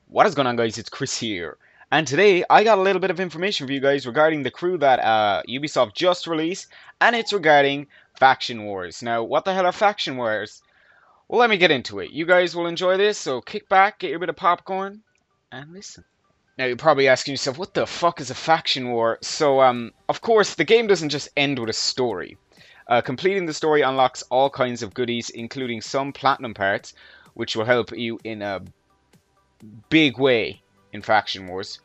What is going on, guys? It's Chris here, and today I got a little bit of information for you guys regarding the crew that Ubisoft just released, and it's regarding Faction Wars. Now, what the hell are Faction Wars? Well, let me get into it. You guys will enjoy this, so kick back, get your bit of popcorn, and listen. Now, you're probably asking yourself, what the fuck is a Faction War? So, of course, the game doesn't just end with a story. Completing the story unlocks all kinds of goodies, including some platinum parts, which will help you in a big way in Faction Wars.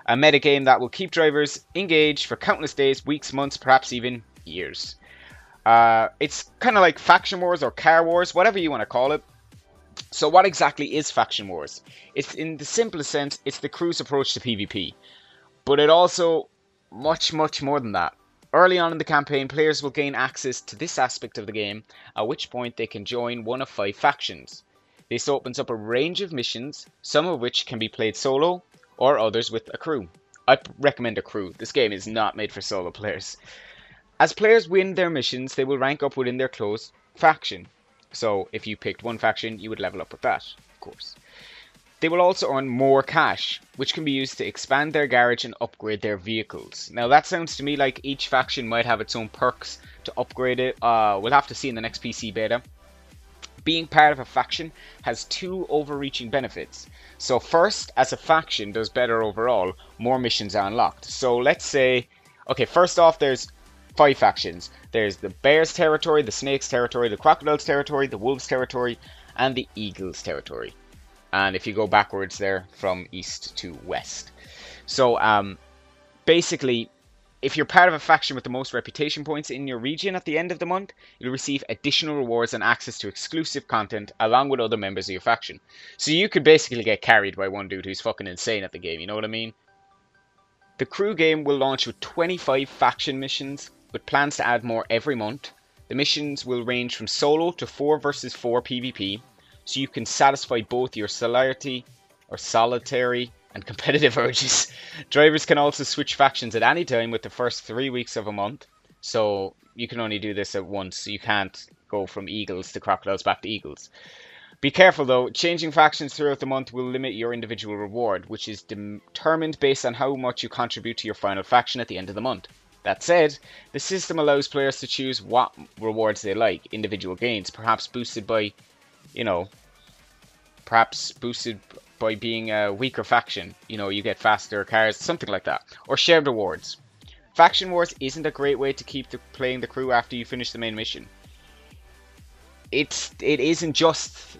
A metagame that will keep drivers engaged for countless days, weeks, months, perhaps even years. It's kind of like Faction Wars or Car Wars, whatever you want to call it. So what exactly is Faction Wars? It's, in the simplest sense, it's the crew's approach to PvP. But it also much more than that. Early on in the campaign, players will gain access to this aspect of the game, at which point they can join one of 5 factions. This opens up a range of missions, some of which can be played solo, or others with a crew. I recommend a crew. This game is not made for solo players. As players win their missions, they will rank up within their close faction. So, if you picked one faction, you would level up with that, of course. They will also earn more cash, which can be used to expand their garage and upgrade their vehicles. Now, that sounds to me like each faction might have its own perks to upgrade it. We'll have to see in the next PC beta. Being part of a faction has 2 overreaching benefits. So first, as a faction does better overall, more missions are unlocked. So let's say, okay, first off, there's 5 factions. There's the Bears territory, the Snakes territory, the Crocodiles territory, the Wolves territory, and the Eagles territory. And if you go backwards there, from east to west. So basically, if you're part of a faction with the most reputation points in your region at the end of the month, you'll receive additional rewards and access to exclusive content along with other members of your faction. So you could basically get carried by one dude who's fucking insane at the game, you know what I mean? The crew game will launch with 25 faction missions, with plans to add more every month. The missions will range from solo to 4 versus 4 PvP, so you can satisfy both your solitary and competitive urges. Drivers can also switch factions at any time with the first 3 weeks of a month. So you can only do this at once. You can't go from Eagles to Crocodiles back to Eagles. Be careful though, changing factions throughout the month will limit your individual reward, which is determined based on how much you contribute to your final faction at the end of the month. That said, the system allows players to choose what rewards they like, individual gains, perhaps boosted by being a weaker faction. You know, you get faster cars, something like that. Or shared rewards. Faction Wars isn't a great way to keep playing the crew after you finish the main mission. It isn't just,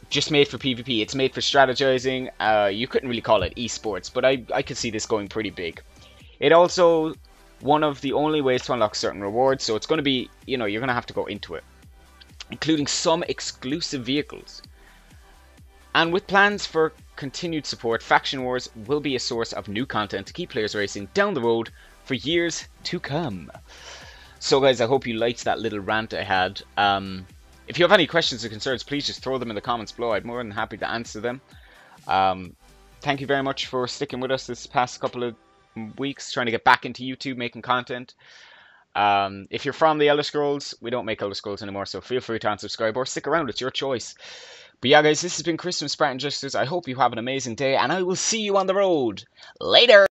just made for PvP. It's made for strategizing. You couldn't really call it esports, but I could see this going pretty big. It also one of the only ways to unlock certain rewards, so it's going to be, you're going to have to go into it. Including some exclusive vehicles. And with plans for continued support, Faction Wars will be a source of new content to keep players racing down the road for years to come. So guys, I hope you liked that little rant I had. If you have any questions or concerns, please just throw them in the comments below. I'm more than happy to answer them. Thank you very much for sticking with us this past couple of weeks, trying to get back into YouTube, making content. If you're from the Elder Scrolls, we don't make Elder Scrolls anymore, so feel free to unsubscribe or stick around, it's your choice. But yeah guys, this has been Chris from Spartanjesters. I hope you have an amazing day, and I will see you on the road. Later!